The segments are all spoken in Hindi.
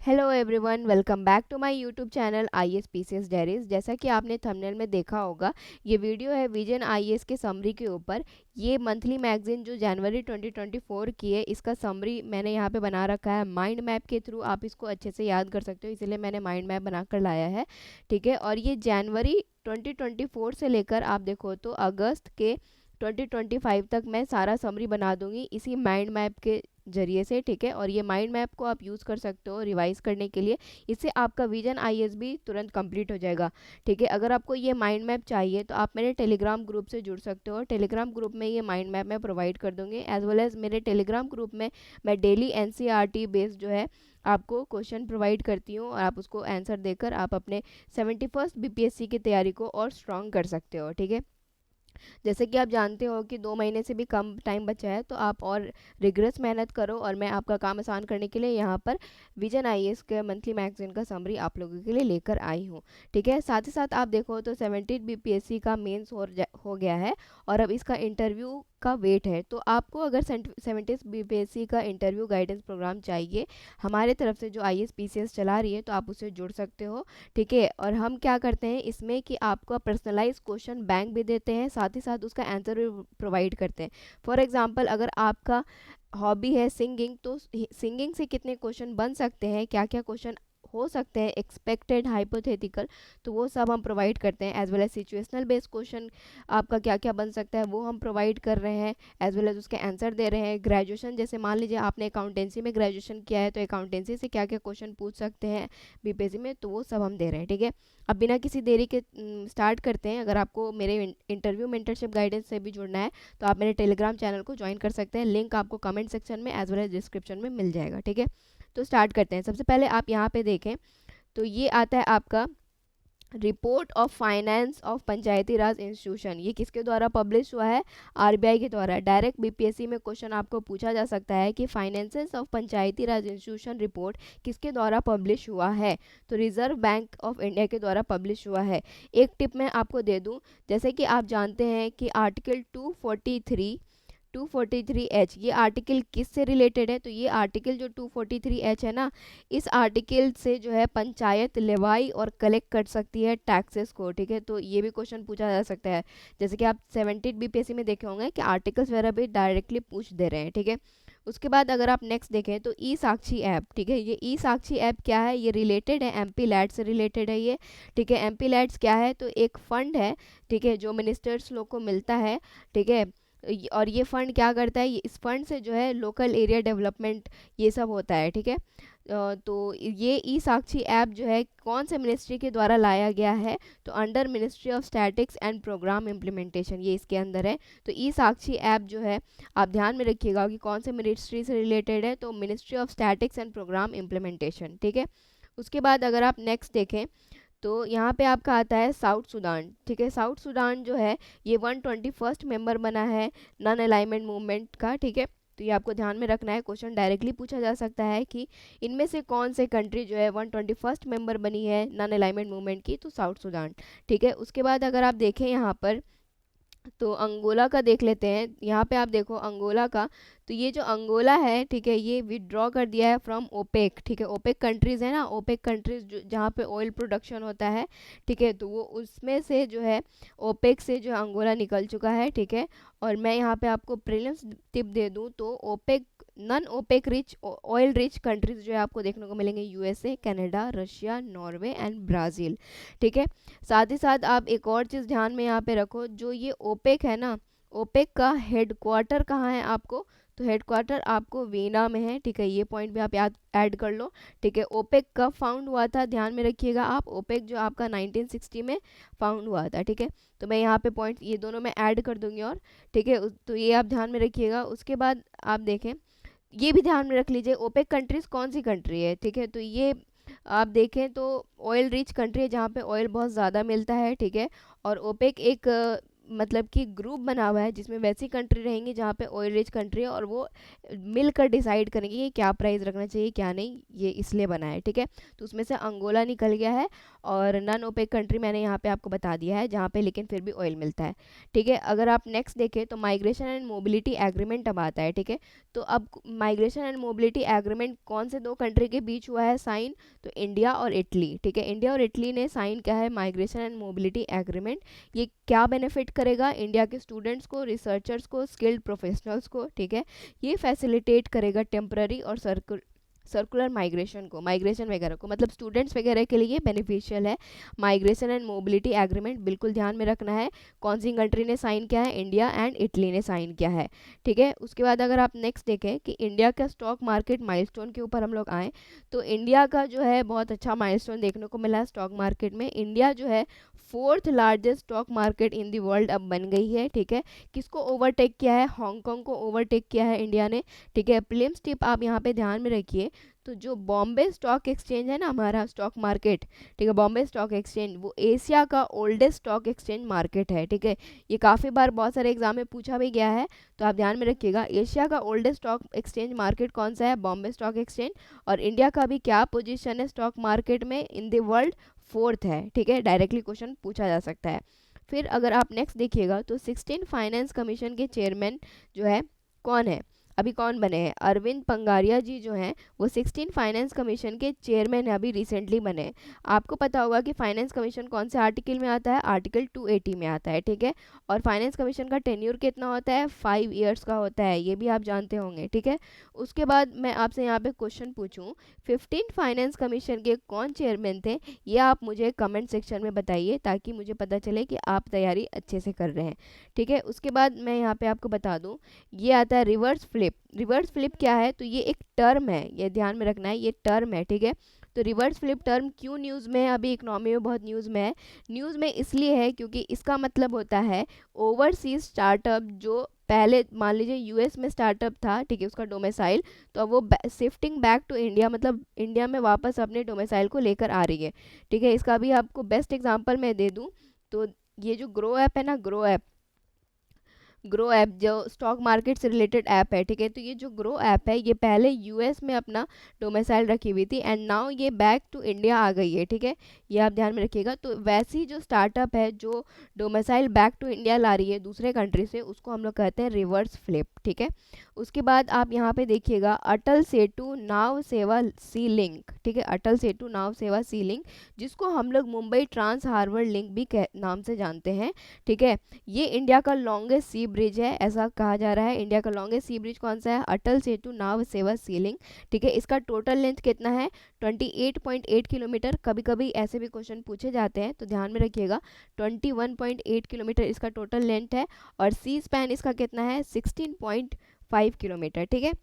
Hello everyone, welcome back to my YouTube channel IAS PCS diaries. जैसा कि आपने थंबनेल में देखा होगा, ये वीडियो है विजन आईएएस के समरी के ऊपर। ये मंथली मैगजीन जो जनवरी 2024 की है, इसका समरी मैंने यहाँ पे बना रखा है माइंड मैप के थ्रू। आप इसको अच्छे से याद कर सकते हो, इसलिए मैंने माइंड मैप बनाकर लाया है। ठीक है, और ये जनवरी 2024 से लेकर आप देखो तो अगस्त के 2025 तक मैं सारा समरी बना दूंगी इसी माइंड मैप के जरिए से। ठीक है, और ये माइंड मैप को आप यूज़ कर सकते हो रिवाइज करने के लिए। इससे आपका विजन आईएएस भी तुरंत कंप्लीट हो जाएगा। ठीक है, अगर आपको ये माइंड मैप चाहिए तो आप मेरे टेलीग्राम ग्रुप से जुड़ सकते हो। टेलीग्राम ग्रुप में ये माइंड मैप मैं प्रोवाइड कर दूंगी, एज वेल एज मेरे टेलीग्राम ग्रुप में मैं डेली एनसीईआरटी बेस्ड जो है आपको क्वेश्चन प्रोवाइड करती हूँ, और आप उसको आंसर देकर आप अपने 71st बीपीएससी की तैयारी को और स्ट्रॉन्ग कर सकते हो। ठीक है, जैसे कि आप जानते हो कि 2 महीने से भी कम टाइम बचा है, तो आप और रिग्रेस मेहनत करो, और मैं आपका काम आसान करने के लिए यहाँ पर विजन आईएएस के मंथली मैगजीन का समरी आप लोगों के लिए लेकर आई हूँ। ठीक है, साथ ही साथ आप देखो तो 70 बीपीएससी का मेंस हो गया है, और अब इसका इंटरव्यू का वेट है। तो आपको अगर 70 बीपीएससी का इंटरव्यू गाइडेंस प्रोग्राम चाहिए हमारे तरफ से जो आईएएस पीसीएस चला रही है, तो आप उससे जुड़ सकते हो। ठीक है, और हम क्या करते हैं इसमें कि आपको पर्सनलाइज क्वेश्चन बैंक भी देते हैं, साथ ही साथ उसका आंसर भी प्रोवाइड करते हैं। फॉर एग्जांपल, अगर आपका हॉबी है सिंगिंग, तो सिंगिंग से कितने क्वेश्चन बन सकते हैं, क्या क्या क्वेश्चन हो सकते हैं एक्सपेक्टेड हाइपोथेटिकल, तो वो सब हम प्रोवाइड करते हैं। As well as situational based question आपका क्या क्या बन सकता है वो हम प्रोवाइड कर रहे हैं, एज वेल एज उसके आंसर दे रहे हैं। ग्रेजुएशन, जैसे मान लीजिए आपने अकाउंटेंसी में ग्रेजुएशन किया है, तो अकाउंटेंसी से क्या क्या क्वेश्चन पूछ सकते हैं बीपीएससी में, तो वो सब हम दे रहे हैं। ठीक है, अब बिना किसी देरी के स्टार्ट करते हैं। अगर आपको मेरे इंटरव्यू मेंटरशिप गाइडेंस से भी जुड़ना है, तो आप मेरे टेलीग्राम चैनल को ज्वाइन कर सकते हैं। लिंक आपको कमेंट सेक्शन में एज वेल एज डिस्क्रिप्शन में मिल जाएगा। ठीक है, तो स्टार्ट करते हैं। सबसे पहले आप यहाँ पे देखें तो ये आता है आपका report of finance of Panchayati Raj institution. ये किसके द्वारा पब्लिश हुआ है? आरबीआई के द्वारा। डायरेक्ट बीपीएससी में क्वेश्चन आपको पूछा जा सकता है कि finances of Panchayati Raj institution report किसके द्वारा पब्लिश हुआ है? तो रिजर्व बैंक ऑफ इंडिया के द्वारा पब्लिश हुआ है। एक टिप मैं आपको दे दूं, जैसे कि आप जानते हैं कि आर्टिकल 243 एच, ये आर्टिकल किस से रिलेटेड है? तो ये आर्टिकल जो 243 एच है ना, इस आर्टिकल से जो है पंचायत लेवाई और कलेक्ट कर सकती है टैक्सेस को। ठीक है, तो ये भी क्वेश्चन पूछा जा सकता है। जैसे कि आप 70 बीपीएससी में देखे होंगे कि आर्टिकल्स वगैरह भी डायरेक्टली पूछ दे रहे हैं। ठीक है, उसके बाद अगर आप नेक्स्ट देखें तो ई साक्षी ऐप। ठीक है, ये ई साक्षी ऐप क्या है? ये रिलेटेड है एमपी लैट से रिलेटेड है ये। ठीक है, एमपी लैट्स क्या है? तो एक फंड है, ठीक है, जो मिनिस्टर्स लोग को मिलता है। ठीक है, और ये फंड क्या करता है? इस फंड से जो है लोकल एरिया डेवलपमेंट ये सब होता है। ठीक है, तो ये ई साक्षी ऐप जो है कौन से मिनिस्ट्री के द्वारा लाया गया है? तो under ministry of statics and programme implementation, ये इसके अंदर है। तो ई साक्षी ऐप जो है आप ध्यान में रखिएगा कि कौन से मिनिस्ट्री से रिलेटेड है, तो ministry of statics and programme implementation. ठीक है, उसके बाद अगर आप नेक्स्ट देखें तो यहाँ पे आपका आता है साउथ सूडान। ठीक है, साउथ सूडान जो है ये 121st मेंबर बना है नॉन अलाइनमेंट मूवमेंट का। ठीक है, तो ये आपको ध्यान में रखना है, क्वेश्चन डायरेक्टली पूछा जा सकता है कि इनमें से कौन से कंट्री जो है 121st मेंबर बनी है नॉन अलाइनमेंट मूवमेंट की? तो साउथ सूडान। ठीक है, उसके बाद अगर आप देखें यहाँ पर तो अंगोला का देख लेते हैं। यहाँ पे आप देखो अंगोला का, तो ये जो अंगोला है, ठीक है, ये विड्रॉ कर दिया है फ्रॉम ओपेक। ठीक है, ओपेक कंट्रीज है ना, ओपेक कंट्रीज जहाँ पे ऑयल प्रोडक्शन होता है। ठीक है, तो वो उसमें से जो है ओपेक से जो है अंगोला निकल चुका है। ठीक है, और मैं यहाँ पे आपको प्रीलिम्स टिप दे दूँ तो OPEC non OPEC rich oil rich countries जो है आपको देखने को मिलेंगे USA, Canada, Russia, Norway and Brazil. ठीक है, साथ ही साथ आप एक और चीज़ ध्यान में यहाँ पे रखो, जो ये ओपेक है ना, ओपेक का हेडक्वार्टर कहाँ है आपको? तो हेडक्वार्टर आपको वीना में है। ठीक है, ये पॉइंट भी आप याद ऐड कर लो। ठीक है, ओपेक कब फाउंड हुआ था ध्यान में रखिएगा आप, ओपेक जो आपका 1960 में फाउंड हुआ था। ठीक है, तो मैं यहाँ पे पॉइंट ये दोनों में ऐड कर दूंगी। और ठीक है, तो ये आप ध्यान में रखिएगा। उसके बाद आप देखें, ये भी ध्यान में रख लीजिए ओपेक कंट्रीज कौन सी कंट्री है। ठीक है, तो ये आप देखें तो ऑयल रिच कंट्री है जहाँ पे ऑयल बहुत ज़्यादा मिलता है। ठीक है, और ओपेक एक मतलब कि ग्रुप बना हुआ है जिसमें वैसी कंट्री रहेंगी जहाँ पे ऑयल रिच कंट्री है, और वो मिलकर डिसाइड करेंगे कि क्या प्राइस रखना चाहिए क्या नहीं, ये इसलिए बना है, ठीक है। तो उसमें से अंगोला निकल गया है, और नॉन ओपेक कंट्री मैंने यहाँ पे आपको बता दिया है जहाँ पे लेकिन फिर भी ऑयल मिलता है, ठीक है। अगर आप नेक्स्ट देखें तो माइग्रेशन एंड मोबिलिटी एग्रीमेंट अब आता है, ठीक है। तो अब माइग्रेशन एंड मोबिलिटी एग्रीमेंट कौन से दो कंट्री के बीच हुआ है साइन, तो इंडिया और इटली, ठीक है। इंडिया और इटली ने साइन किया है माइग्रेशन एंड मोबिलिटी एग्रीमेंट। ये क्या बेनिफिट करेगा इंडिया के स्टूडेंट्स को, रिसर्चर्स को, स्किल्ड प्रोफेशनल्स को, ठीक है। ये फैसिलिटेट करेगा टेम्पररी और सर्कुलर माइग्रेशन को, माइग्रेशन वगैरह को, मतलब स्टूडेंट्स वगैरह के लिए बेनिफिशियल है माइग्रेशन एंड मोबिलिटी एग्रीमेंट। बिल्कुल ध्यान में रखना है कौन सी कंट्री ने साइन किया है, इंडिया एंड इटली ने साइन किया है, ठीक है। उसके बाद अगर आप नेक्स्ट देखें कि इंडिया का स्टॉक मार्केट माइलस्टोन के ऊपर हम लोग आएँ, तो इंडिया का जो है बहुत अच्छा माइलस्टोन देखने को मिला है स्टॉक मार्केट में। इंडिया जो है 4th largest stock market in the world अब बन गई है, ठीक है। किसको ओवरटेक किया है, हांगकांग को ओवरटेक किया है इंडिया ने, ठीक है। प्रीलिम्स टिप आप यहाँ पे ध्यान में रखिए, तो जो बॉम्बे स्टॉक एक्सचेंज है ना हमारा स्टॉक मार्केट, ठीक है, बॉम्बे स्टॉक एक्सचेंज वो एशिया का ओल्डेस्ट स्टॉक एक्सचेंज मार्केट है, ठीक है। ये काफ़ी बार बहुत सारे एग्जाम में पूछा भी गया है, तो आप ध्यान में रखिएगा एशिया का ओल्डेस्ट स्टॉक एक्सचेंज मार्केट कौन सा है, बॉम्बे स्टॉक एक्सचेंज। और इंडिया का भी क्या पोजीशन है स्टॉक मार्केट में इन द वर्ल्ड, 4th है, ठीक है। डायरेक्टली क्वेश्चन पूछा जा सकता है। फिर अगर आप नेक्स्ट देखिएगा तो 16 फाइनेंस कमीशन के चेयरमैन जो है कौन है, अभी कौन बने हैं, अरविंद पंगारिया जी जो हैं वो 16 फाइनेंस कमीशन के चेयरमैन अभी रिसेंटली बने हैं। आपको पता होगा कि फाइनेंस कमीशन कौन से आर्टिकल में आता है, आर्टिकल 280 में आता है, ठीक है। और फाइनेंस कमीशन का टेन्योर कितना होता है, 5 ईयर्स का होता है, ये भी आप जानते होंगे, ठीक है। उसके बाद मैं आपसे यहाँ पे क्वेश्चन पूछूं, 15 फाइनेंस कमीशन के कौन चेयरमैन थे, ये आप मुझे कमेंट सेक्शन में बताइए ताकि मुझे पता चले कि आप तैयारी अच्छे से कर रहे हैं, ठीक है। उसके बाद मैं यहाँ पे आपको बता दूँ, ये आता है रिवर्स फ्लिप। रिवर्स फ्लिप क्या है, तो ये एक टर्म है, ये ध्यान में रखना है, ये टर्म है, ठीक है। तो रिवर्स फ्लिप टर्म क्यों न्यूज़ में है, अभी इकोनॉमी में बहुत न्यूज़ में है, न्यूज़ में इसलिए है क्योंकि इसका मतलब होता है ओवरसीज स्टार्टअप जो पहले मान लीजिए यूएस में स्टार्टअप था, ठीक है, उसका डोमिसाइल, तो अब वो शिफ्टिंग बैक टू इंडिया, मतलब इंडिया में वापस अपने डोमिसाइल को लेकर आ रही है, ठीक है। इसका भी आपको बेस्ट एग्जांपल मैं दे दूं तो ये जो ग्रो ऐप है ना, ग्रो ऐप जो स्टॉक मार्केट से रिलेटेड ऐप है, ठीक है। तो ये जो ग्रो ऐप है ये पहले यूएस में अपना डोमिसाइल रखी हुई थी एंड नाउ ये बैक टू इंडिया आ गई है, ठीक है। ये आप ध्यान में रखिएगा। तो वैसी जो स्टार्टअप है जो डोमिसाइल बैक टू इंडिया ला रही है दूसरे कंट्री से, उसको हम लोग कहते हैं रिवर्स फ्लिप, ठीक है। उसके बाद आप यहाँ पे देखिएगा अटल सेतु नाव सेवा सी लिंक, ठीक है, अटल सेतु नाव सेवा सी लिंक, जिसको हम लोग मुंबई ट्रांस हार्बर लिंक भी नाम से जानते हैं, ठीक है। ये इंडिया का लॉन्गेस्ट सी ब्रिज है, ऐसा कहा जा रहा है। इंडिया का लॉन्गेस्ट सी ब्रिज कौन सा है, अटल सेतु नाव सेवा सी लिंक, ठीक है। इसका टोटल लेंथ कितना है, 28.8 किलोमीटर। कभी कभी ऐसे भी क्वेश्चन पूछे जाते हैं तो ध्यान में रखिएगा, 21.8 किलोमीटर इसका टोटल लेंथ है, और सी स्पैन इसका कितना है, 16.5 किलोमीटर, ठीक है।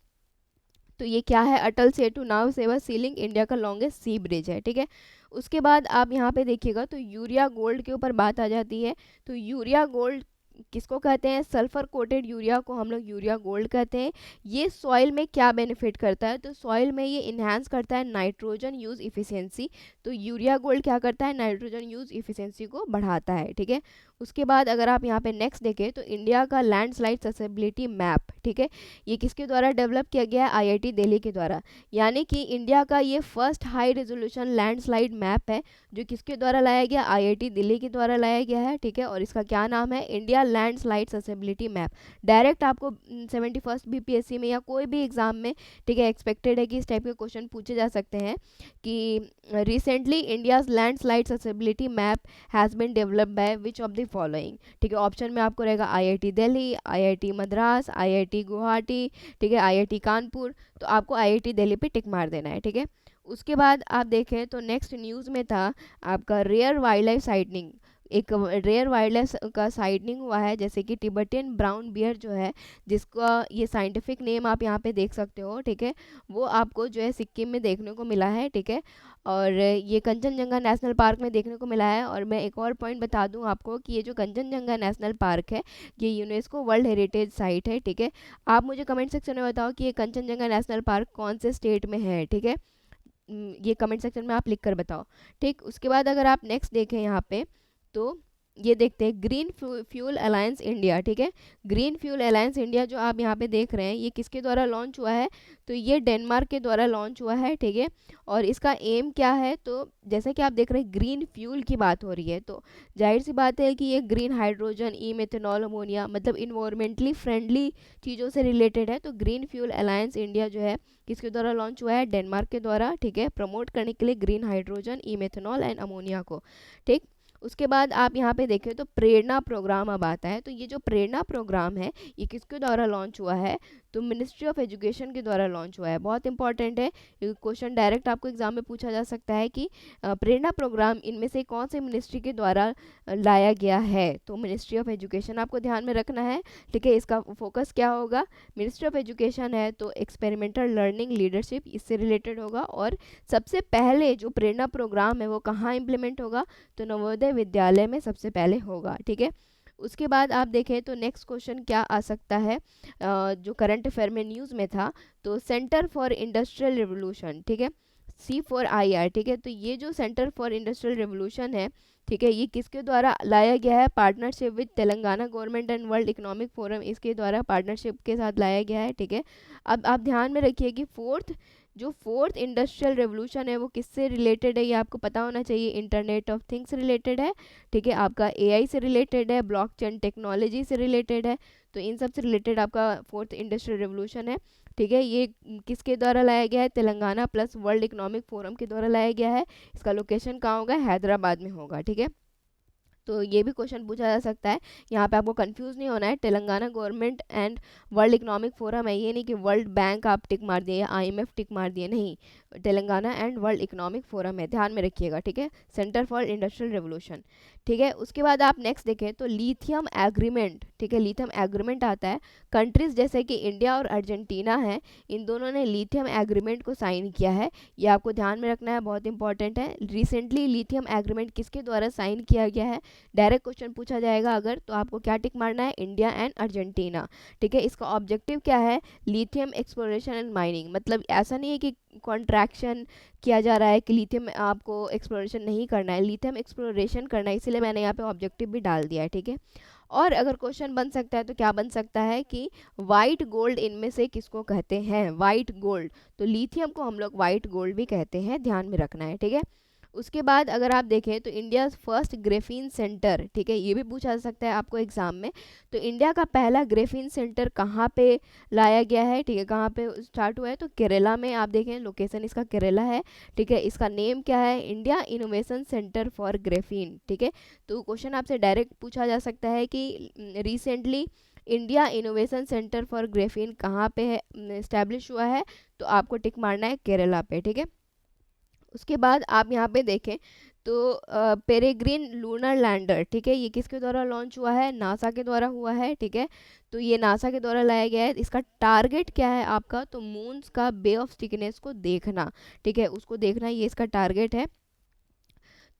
तो ये क्या है, अटल सेतु नाव सेवा सी लिंक इंडिया का लॉन्गेस्ट सी ब्रिज है, ठीक है। उसके बाद आप यहाँ पे देखिएगा तो यूरिया गोल्ड के ऊपर बात आ जाती है। तो यूरिया गोल्ड किसको कहते हैं, सल्फर कोटेड यूरिया को हम लोग यूरिया गोल्ड कहते हैं। ये सॉइल में क्या बेनिफिट करता है, तो सॉइल में ये इन्हांस करता है नाइट्रोजन यूज इफिशियंसी। तो यूरिया गोल्ड क्या करता है, नाइट्रोजन यूज इफिशियंसी को बढ़ाता है, ठीक है। उसके बाद अगर आप यहाँ पे नेक्स्ट देखें तो इंडिया का लैंडस्लाइड ससेबिलिटी मैप, ठीक है, ये किसके द्वारा डेवलप किया गया है, आईआईटी दिल्ली के द्वारा। यानी कि इंडिया का ये first high resolution landslide map है जो किसके द्वारा लाया गया, आईआईटी दिल्ली के द्वारा लाया गया है, ठीक है। और इसका क्या नाम है, India landslide susceptibility map. Direct आपको 71st बीपीएससी में या कोई भी एग्जाम में, ठीक है, एक्सपेक्टेड है कि इस टाइप के क्वेश्चन पूछे जा सकते हैं कि recently India's landslide susceptibility map has been developed by which of the following, ठीक है। ऑप्शन में आपको रहेगा IIT Delhi, IIT Madras, IIT Guwahati, ठीक है, आईआईटी कानपुर। तो आपको आईआईटी दिल्ली पे टिक मार देना है, ठीक है। उसके बाद आप देखें तो नेक्स्ट न्यूज़ में था आपका रेयर वाइल्ड लाइफ साइटनिंग। एक रेयर वाइल्ड लाइफ का साइटनिंग हुआ है, जैसे कि टिबेटियन ब्राउन बियर जो है, जिसका ये साइंटिफिक नेम आप यहाँ पे देख सकते हो, ठीक है, वो आपको जो है सिक्किम में देखने को मिला है, ठीक है। और ये कंचनजंगा नेशनल पार्क में देखने को मिला है। और मैं एक और पॉइंट बता दूं आपको कि ये जो कंचनजंगा नेशनल पार्क है ये यूनेस्को वर्ल्ड हेरिटेज साइट है, ठीक है। आप मुझे कमेंट सेक्शन में बताओ कि ये कंचनजंगा नेशनल पार्क कौन से स्टेट में है, ठीक है। ये कमेंट सेक्शन में आप लिख कर बताओ, ठीक। उसके बाद अगर आप नेक्स्ट देखें यहाँ पे तो ये देखते हैं ग्रीन फ्यूल अलायंस इंडिया, ठीक है। ग्रीन फ्यूल अलायंस इंडिया जो आप यहाँ पे देख रहे हैं ये किसके द्वारा लॉन्च हुआ है, तो ये डेनमार्क के द्वारा लॉन्च हुआ है, ठीक है। और इसका एम क्या है, तो जैसा कि आप देख रहे हैं ग्रीन फ्यूल की बात हो रही है, तो जाहिर सी बात है कि ये ग्रीन हाइड्रोजन, ई मेथनॉल, अमोनिया, मतलब इन्वायरमेंटली फ्रेंडली चीज़ों से रिलेटेड है। तो ग्रीन फ्यूल अलायंस इंडिया जो है किसके द्वारा लॉन्च हुआ है, डेनमार्क के द्वारा, ठीक है, प्रमोट करने के लिए green hydrogen, E methanol and ammonia को, ठीक। उसके बाद आप यहाँ पे देखें तो प्रेरणा प्रोग्राम अब आता है। तो ये जो प्रेरणा प्रोग्राम है ये किसके द्वारा लॉन्च हुआ है, तो मिनिस्ट्री ऑफ एजुकेशन के द्वारा लॉन्च हुआ है। बहुत इंपॉर्टेंट है, ये क्वेश्चन डायरेक्ट आपको एग्जाम में पूछा जा सकता है कि प्रेरणा प्रोग्राम इनमें से कौन से मिनिस्ट्री के द्वारा लाया गया है, तो मिनिस्ट्री ऑफ एजुकेशन आपको ध्यान में रखना है, ठीक है। इसका फोकस क्या होगा, मिनिस्ट्री ऑफ एजुकेशन है तो एक्सपेरिमेंटल लर्निंग लीडरशिप इससे रिलेटेड होगा। और सबसे पहले जो प्रेरणा प्रोग्राम है वो कहाँ इम्प्लीमेंट होगा, तो नवोदय विद्यालय में सबसे पहले होगा, ठीक है। उसके बाद आप देखें तो नेक्स्ट क्वेश्चन क्या आ सकता है, जो करंट अफेयर में न्यूज़ में था, तो सेंटर फॉर इंडस्ट्रियल रिवोल्यूशन, ठीक है, C4IR, ठीक है। तो ये जो सेंटर फॉर इंडस्ट्रियल रिवोल्यूशन है, ठीक है, ये किसके द्वारा लाया गया है, partnership with Telangana government and world economic forum, इसके द्वारा पार्टनरशिप के साथ लाया गया है, ठीक है। अब आप ध्यान में रखिए कि फोर्थ इंडस्ट्रियल रेवोल्यूशन है वो किससे रिलेटेड है, ये आपको पता होना चाहिए, इंटरनेट ऑफ थिंग्स रिलेटेड है, ठीक है, आपका AI से रिलेटेड है, ब्लॉकचेन टेक्नोलॉजी से रिलेटेड है। तो इन सब से रिलेटेड आपका फोर्थ इंडस्ट्रियल रेवोल्यूशन है, ठीक है। ये किसके द्वारा लाया गया है, Telangana plus world economic forum के द्वारा लाया गया है। इसका लोकेशन कहाँ होगा, हैदराबाद में होगा, ठीक है। तो ये भी क्वेश्चन पूछा जा सकता है, यहाँ पे आपको कंफ्यूज नहीं होना है, Telangana government and world economic forum है, ये नहीं कि वर्ल्ड बैंक आप टिक मार दिए या IMF टिक मार दिए, नहीं, Telangana and world economic forum है, ध्यान में रखिएगा, ठीक है, सेंटर फॉर इंडस्ट्रियल रेवोल्यूशन, ठीक है। उसके बाद आप नेक्स्ट देखें तो लिथियम एग्रीमेंट, ठीक है, लिथियम एग्रीमेंट आता है, कंट्रीज जैसे कि इंडिया और अर्जेंटीना है, इन दोनों ने लिथियम एग्रीमेंट को साइन किया है, ये आपको ध्यान में रखना है, बहुत इंपॉर्टेंट है। रिसेंटली लिथियम एग्रीमेंट किसके द्वारा साइन किया गया है, डायरेक्ट क्वेश्चन पूछा जाएगा अगर, तो आपको क्या टिक मारना है, इंडिया एंड अर्जेंटीना, ठीक है। इसका ऑब्जेक्टिव क्या है, लिथियम एक्सप्लोरेशन एंड माइनिंग, मतलब ऐसा नहीं है कि कॉन्ट्रैक्शन किया जा रहा है कि लिथियम आपको एक्सप्लोरेशन नहीं करना है, लिथियम एक्सप्लोरेशन करना है, इसीलिए मैंने यहाँ पे ऑब्जेक्टिव भी डाल दिया है, ठीक है। और अगर क्वेश्चन बन सकता है तो क्या बन सकता है कि वाइट गोल्ड इनमें से किसको कहते हैं, वाइट गोल्ड, तो लिथियम को हम लोग वाइट गोल्ड भी कहते हैं, ध्यान में रखना है, ठीक है। उसके बाद अगर आप देखें तो इंडिया फर्स्ट ग्रेफीन सेंटर, ठीक है, ये भी पूछा जा सकता है आपको एग्जाम में, तो इंडिया का पहला ग्रेफीन सेंटर कहाँ पे लाया गया है, ठीक है, कहाँ पे स्टार्ट हुआ है, तो केरला में, आप देखें लोकेशन इसका केरला है, ठीक है। इसका नेम क्या है, India innovation centre for graphene, ठीक है। तो क्वेश्चन आपसे डायरेक्ट पूछा जा सकता है कि recently India innovation centre for graphene कहाँ पे है, इस्टेब्लिश हुआ है, तो आपको टिक मारना है केरला पे, ठीक है। उसके बाद आप यहाँ पे देखें तो पेरेग्रिन लूनर लैंडर, ठीक है, ये किसके द्वारा लॉन्च हुआ है, नासा के द्वारा हुआ है, ठीक है। तो ये नासा के द्वारा लाया गया है, इसका टारगेट क्या है आपका, तो मून्स का बे ऑफ स्टिकनेस को देखना, ठीक है, उसको देखना, ये इसका टारगेट है।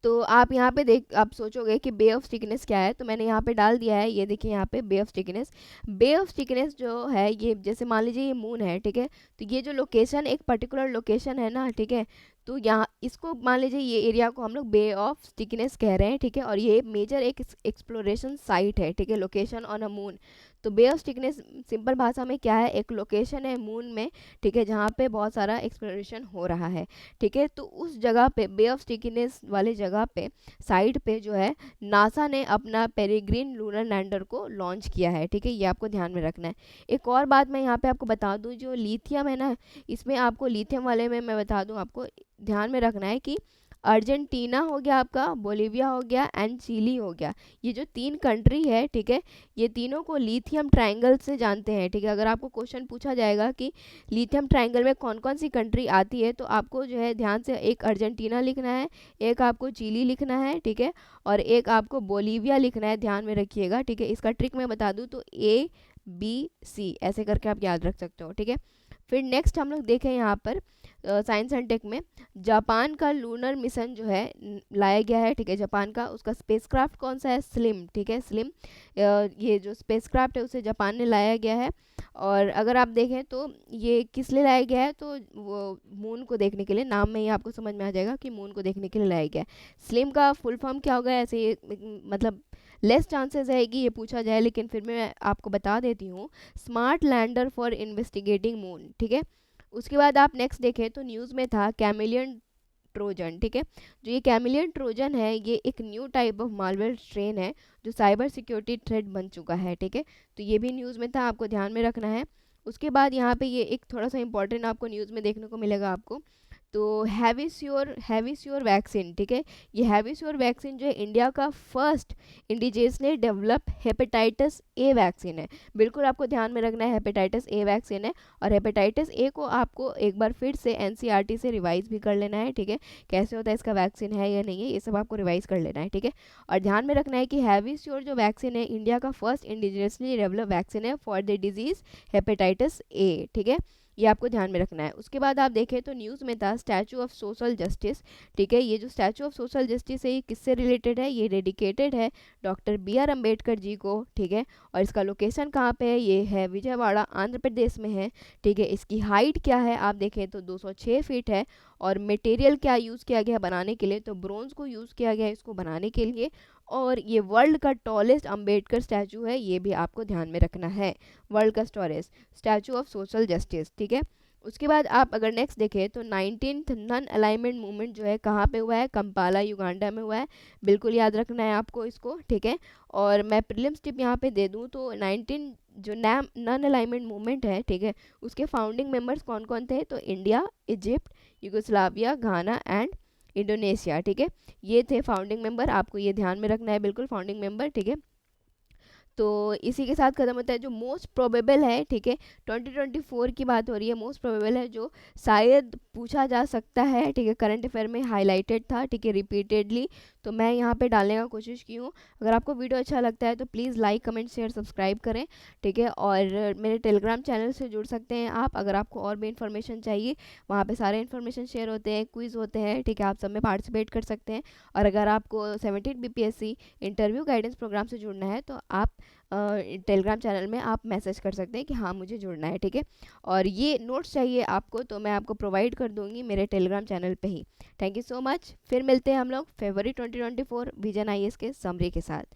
तो आप यहाँ पे देख, आप सोचोगे कि बे ऑफ स्टिकनेस क्या है, तो मैंने यहाँ पे डाल दिया है, ये देखिए यहाँ पे bay of stickiness. Bay of stickiness जो है ये, जैसे मान लीजिए ये मून है, ठीक है, तो ये जो लोकेशन, एक पर्टिकुलर लोकेशन है ना, ठीक है, तो यहाँ इसको मान लीजिए ये एरिया को हम लोग बे ऑफ स्टिकनेस कह रहे हैं, ठीक है, और ये मेजर एक एक्सप्लोरेशन साइट है, ठीक है, लोकेशन ऑन अ मून। तो बे ऑफ स्टिकनेस सिंपल भाषा में क्या है, एक लोकेशन है मून में, ठीक है, जहाँ पे बहुत सारा एक्सप्लोरेशन हो रहा है, ठीक है। तो उस जगह पे, बे ऑफ स्टिकनेस वाले जगह पे, साइट पे जो है, नासा ने अपना पेरेग्रिन लूनर लैंडर को लॉन्च किया है, ठीक है, ये आपको ध्यान में रखना है। एक और बात मैं यहाँ पे आपको बता दूँ, जो लिथियम है ना, इसमें आपको लिथियम वाले में मैं बता दूँ, आपको ध्यान में रखना है कि अर्जेंटीना हो गया आपका, बोलीविया हो गया एंड चिली हो गया, ये जो 3 कंट्री है, ठीक है, ये तीनों को लिथियम ट्रायंगल से जानते हैं, ठीक है। अगर आपको क्वेश्चन पूछा जाएगा कि लिथियम ट्रायंगल में कौन कौन सी कंट्री आती है, तो आपको जो है ध्यान से एक अर्जेंटीना लिखना है, एक आपको चिली लिखना है, ठीक है, और एक आपको बोलीविया लिखना है, ध्यान में रखिएगा, ठीक है। इसका ट्रिक मैं बता दूँ तो ABC ऐसे करके आप याद रख सकते हो, ठीक है। फिर नेक्स्ट हम लोग देखें यहाँ पर साइंस एंड टेक में, जापान का लूनर मिशन जो है लाया गया है, ठीक है, जापान का, उसका स्पेसक्राफ्ट कौन सा है, स्लिम, ठीक है, स्लिम, ये जो स्पेसक्राफ्ट है उसे जापान ने लाया गया है। और अगर आप देखें तो ये किस लिए लाया गया है, तो वो मून को देखने के लिए, नाम में ही आपको समझ में आ जाएगा कि मून को देखने के लिए लाया गया है। स्लिम का फुल फॉर्म क्या होगा, ऐसे मतलब लेस चांसेस है कि ये पूछा जाए, लेकिन फिर मैं आपको बता देती हूँ। Smart lander for investigating moon, ठीक है। उसके बाद आप नेक्स्ट देखें तो न्यूज़ में था कैमिलियन ट्रोजन, ठीक है। जो ये कैमिलियन ट्रोजन है, ये एक new type of malware strain है जो साइबर सिक्योरिटी थ्रेट बन चुका है, ठीक है। तो ये भी न्यूज़ में था, आपको ध्यान में रखना है। उसके बाद यहाँ पे ये एक थोड़ा सा इंपॉर्टेंट आपको न्यूज़ में देखने को मिलेगा आपको। तो हैविस्योर वैक्सीन, ठीक है। ये हैविस्योर वैक्सीन जो है इंडिया का first indigenously develop hepatitis A vaccine है। बिल्कुल आपको ध्यान में रखना है, हेपेटाइटिस ए वैक्सीन है। और हेपेटाइटिस ए को आपको एक बार फिर से एनसीईआरटी से रिवाइज भी कर लेना है, ठीक है। कैसे होता है, इसका वैक्सीन है या नहीं है, ये सब आपको रिवाइज कर लेना है, ठीक है। और ध्यान में रखना है कि हैविस्योर जो वैक्सीन है इंडिया का फर्स्ट इंडिजियसली डेवलप वैक्सीन है for the disease hepatitis A, ठीक है। ये आपको ध्यान में रखना है। उसके बाद आप देखें तो न्यूज़ में था स्टैचू ऑफ सोशल जस्टिस, ठीक है। ये जो स्टैचू ऑफ सोशल जस्टिस है, ये किससे रिलेटेड है, ये डेडिकेटेड है डॉक्टर BR अम्बेडकर जी को, ठीक है। और इसका लोकेशन कहाँ पे है, ये है विजयवाड़ा, आंध्र प्रदेश में है, ठीक है। इसकी हाइट क्या है, आप देखें तो 206 फीट है। और मटेरियल क्या यूज़ किया गया बनाने के लिए, तो ब्रोंज को यूज़ किया गया इसको बनाने के लिए। और ये वर्ल्ड का टॉलेस्ट अम्बेडकर स्टैचू है, ये भी आपको ध्यान में रखना है। वर्ल्ड का tallest statue of social justice, ठीक है। उसके बाद आप अगर नेक्स्ट देखें तो 19th नन अलाइनमेंट मूवमेंट जो है कहाँ पे हुआ है, कंपाला युगांडा में हुआ है। बिल्कुल याद रखना है आपको इसको, ठीक है। और मैं प्रीलिम्स टिप यहाँ पे दे दूँ तो 19 जो नन अलाइनमेंट मूवमेंट है, ठीक है, उसके फाउंडिंग मेंबर्स कौन कौन थे, तो India, Egypt, Yugoslavia, Ghana and Indonesia, ठीक है। ये थे फाउंडिंग मेंबर, आपको ये ध्यान में रखना है, बिल्कुल फाउंडिंग मेंबर, ठीक है। तो इसी के साथ ख़त्म होता है जो मोस्ट प्रोबेबल है, ठीक है। 2024 की बात हो रही है, मोस्ट प्रोबेबल है जो शायद पूछा जा सकता है, ठीक है। करंट अफेयर में हाईलाइटेड था, ठीक है, रिपीटेडली। तो मैं यहाँ पे डालने का कोशिश की हूँ। अगर आपको वीडियो अच्छा लगता है तो please like, comment, share, subscribe करें, ठीक है। और मेरे टेलीग्राम चैनल से जुड़ सकते हैं आप, अगर आपको और भी इन्फॉर्मेशन चाहिए। वहाँ पे सारे इन्फॉर्मेशन शेयर होते हैं, क्विज़ होते हैं, ठीक है, आप सब में पार्टिसिपेट कर सकते हैं। और अगर आपको 17 BPSC इंटरव्यू गाइडेंस प्रोग्राम से जुड़ना है तो आप टेलीग्राम चैनल में आप मैसेज कर सकते हैं कि हाँ मुझे जुड़ना है, ठीक है। और ये नोट्स चाहिए आपको तो मैं आपको प्रोवाइड कर दूंगी मेरे टेलीग्राम चैनल पे ही। Thank you so much. फिर मिलते हैं हम लोग फरवरी 2024 विजन IAS के समरी के साथ।